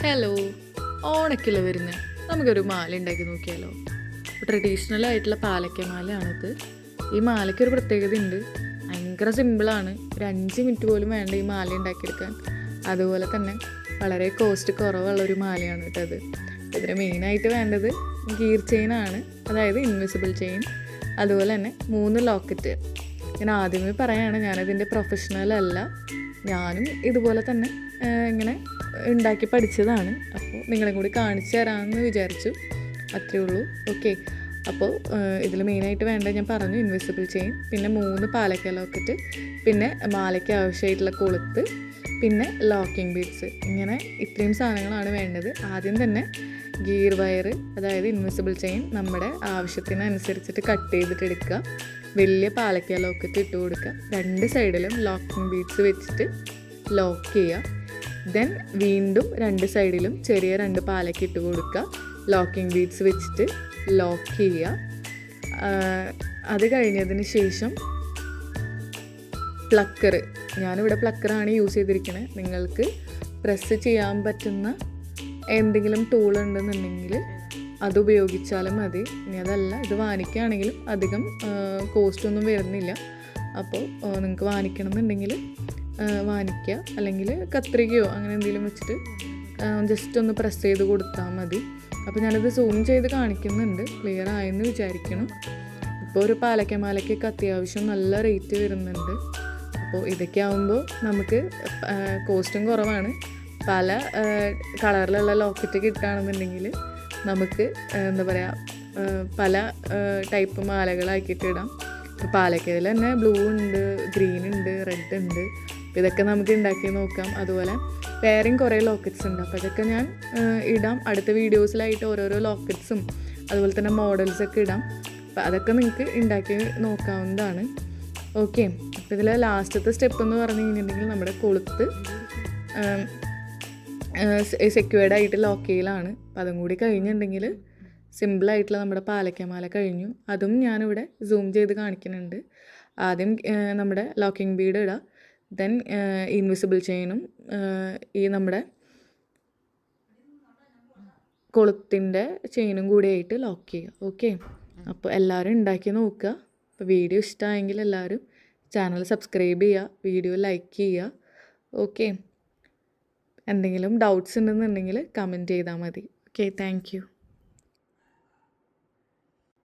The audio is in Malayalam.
ഹലോ, ഓണക്കില്ല വരുന്നത് നമുക്കൊരു മാല ഉണ്ടാക്കി നോക്കിയാലോ. ട്രഡീഷണൽ ആയിട്ടുള്ള പാലക്ക മാലയാണിത്. ഈ മാലയ്ക്കൊരു പ്രത്യേകത ഉണ്ട്. ഭയങ്കര സിമ്പിളാണ്. ഒരു 5 മിനിറ്റ് പോലും വേണ്ട ഈ മാല ഉണ്ടാക്കിയെടുക്കാൻ. അതുപോലെ തന്നെ വളരെ കോസ്റ്റ് കുറവുള്ള ഒരു മാലയാണ് കേട്ടത്. ഇതിന് മെയിനായിട്ട് വേണ്ടത് ഗീർ ചെയിനാണ്, അതായത് ഇൻവിസിബിൾ ചെയിൻ. അതുപോലെ തന്നെ 3 ലോക്കറ്റ്. ഞാൻ ആദ്യമേ പറയാണ്, ഞാനതിൻ്റെ പ്രൊഫഷണൽ അല്ല. ഞാനും ഇതുപോലെ തന്നെ ഇങ്ങനെ ഉണ്ടാക്കി പഠിച്ചതാണ്. അപ്പോൾ നിങ്ങളെ കൂടി കാണിച്ചു തരാമെന്ന് വിചാരിച്ചു. അത്രയേ ഉള്ളൂ. ഓക്കെ, അപ്പോൾ ഇതിൽ മെയിനായിട്ട് വേണ്ട ഞാൻ പറഞ്ഞു, ഇൻവിസിബിൾ ചെയിൻ, പിന്നെ 3 പാലക്ക ലോക്കറ്റ്, പിന്നെ മാലയ്ക്ക് ആവശ്യമായിട്ടുള്ള കൊളുത്ത്, പിന്നെ ലോക്കിംഗ് ബീഡ്സ്. ഇങ്ങനെ ഇത്രയും സാധനങ്ങളാണ് വേണ്ടത്. ആദ്യം തന്നെ ഗിയർ വയർ, അതായത് ഇൻവിസിബിൾ ചെയിൻ, നമ്മുടെ ആവശ്യത്തിനനുസരിച്ചിട്ട് കട്ട് ചെയ്തിട്ട് എടുക്കുക. വലിയ പാലക്ക ലോക്കറ്റ് ഇട്ട് കൊടുക്കുക. 2 സൈഡിലും ലോക്കിംഗ് ബീഡ്സ് വെച്ചിട്ട് ലോക്ക് ചെയ്യുക. ദെൻ വീണ്ടും 2 സൈഡിലും ചെറിയ 2 പാലക്ക ഇട്ട് കൊടുക്കുക. ലോക്കിംഗ് ബീഡ്സ് വെച്ചിട്ട് ലോക്ക് ചെയ്യുക. അത് കഴിഞ്ഞതിന് ശേഷം പ്ലക്കർ, ഞാനിവിടെ പ്ലക്കറാണ് യൂസ് ചെയ്തിരിക്കുന്നത്. നിങ്ങൾക്ക് പ്രസ് ചെയ്യാൻ പറ്റുന്ന എന്തെങ്കിലും ടൂൾ ഉണ്ടെന്നുണ്ടെങ്കിൽ അത് ഉപയോഗിച്ചാലും മതി. ഇനി അതല്ല, ഇത് വാങ്ങിക്കുകയാണെങ്കിലും അധികം കോസ്റ്റൊന്നും വരുന്നില്ല. അപ്പോൾ നിങ്ങൾക്ക് വാങ്ങിക്കണം എന്നുണ്ടെങ്കിൽ വാങ്ങിക്കുക, അല്ലെങ്കിൽ കത്രികയോ അങ്ങനെ എന്തെങ്കിലും വെച്ചിട്ട് ജസ്റ്റ് ഒന്ന് പ്രസ് ചെയ്ത് കൊടുത്താൽ മതി. അപ്പോൾ ഞാനത് സൂം ചെയ്ത് കാണിക്കുന്നുണ്ട്, ക്ലിയർ ആയെന്ന് വിചാരിക്കണം. ഇപ്പോൾ ഒരു പാലക്ക മാലയ്ക്കൊക്കെ അത്യാവശ്യം നല്ല റേറ്റ് വരുന്നുണ്ട്. അപ്പോൾ ഇതൊക്കെ ആകുമ്പോൾ നമുക്ക് കോസ്റ്റും കുറവാണ്. പല കളറിലുള്ള ലോക്കറ്റ് കിട്ടുകയാണെന്നുണ്ടെങ്കിൽ നമുക്ക് എന്താ പറയുക, പല ടൈപ്പ് മാലകളാക്കിയിട്ട് ഇടാം. ഇപ്പോൾ പാലക്കയിൽ തന്നെ ബ്ലൂ ഉണ്ട്, ഗ്രീൻ ഉണ്ട്, റെഡ് ഉണ്ട്. അപ്പോൾ ഇതൊക്കെ നമുക്ക് ഉണ്ടാക്കി നോക്കാം. അതുപോലെ വേറെയും കുറേ ലോക്കറ്റ്സ് ഉണ്ട്. അപ്പോൾ അതൊക്കെ ഞാൻ ഇടാം. അടുത്ത വീഡിയോസിലായിട്ട് ഓരോരോ ലോക്കറ്റ്സും അതുപോലെ തന്നെ മോഡൽസൊക്കെ ഇടാം. അപ്പോൾ അതൊക്കെ നിങ്ങൾക്ക് ഉണ്ടാക്കി നോക്കാവുന്നതാണ്. ഓക്കെ, അപ്പോൾ ഇതിൽ ലാസ്റ്റത്തെ സ്റ്റെപ്പ് എന്ന് പറഞ്ഞു കഴിഞ്ഞിട്ടുണ്ടെങ്കിൽ നമ്മുടെ കൊളുത്ത് സെക്യൂർഡായിട്ട് ലോക്ക് ചെയ്യലാണ്. അപ്പോൾ അതും കൂടി കഴിഞ്ഞിട്ടുണ്ടെങ്കിൽ സിമ്പിളായിട്ടുള്ള നമ്മുടെ പാലക്കമാല കഴിഞ്ഞു. അതും ഞാനിവിടെ സൂം ചെയ്ത് കാണിക്കുന്നുണ്ട്. ആദ്യം നമ്മുടെ ലോക്കിംഗ് ബീഡ് ഇടുക. ദെൻ ഇൻവിസിബിൾ ചെയിനും ഈ നമ്മുടെ കൊളുത്തിൻ്റെ ചെയിനും കൂടിയായിട്ട് ലോക്ക് ചെയ്യുക. ഓക്കെ, അപ്പോൾ എല്ലാവരും ഉണ്ടാക്കി നോക്കുക. അപ്പോൾ വീഡിയോ ഇഷ്ടമായെങ്കിൽ എല്ലാവരും ചാനൽ സബ്സ്ക്രൈബ് ചെയ്യുക, വീഡിയോ ലൈക്ക് ചെയ്യുക. ഓക്കെ, എന്തെങ്കിലും ഡൗട്ട്സ് ഉണ്ടെന്നുണ്ടെങ്കിൽ കമൻറ്റ് ചെയ്താൽ മതി. Okay, thank you.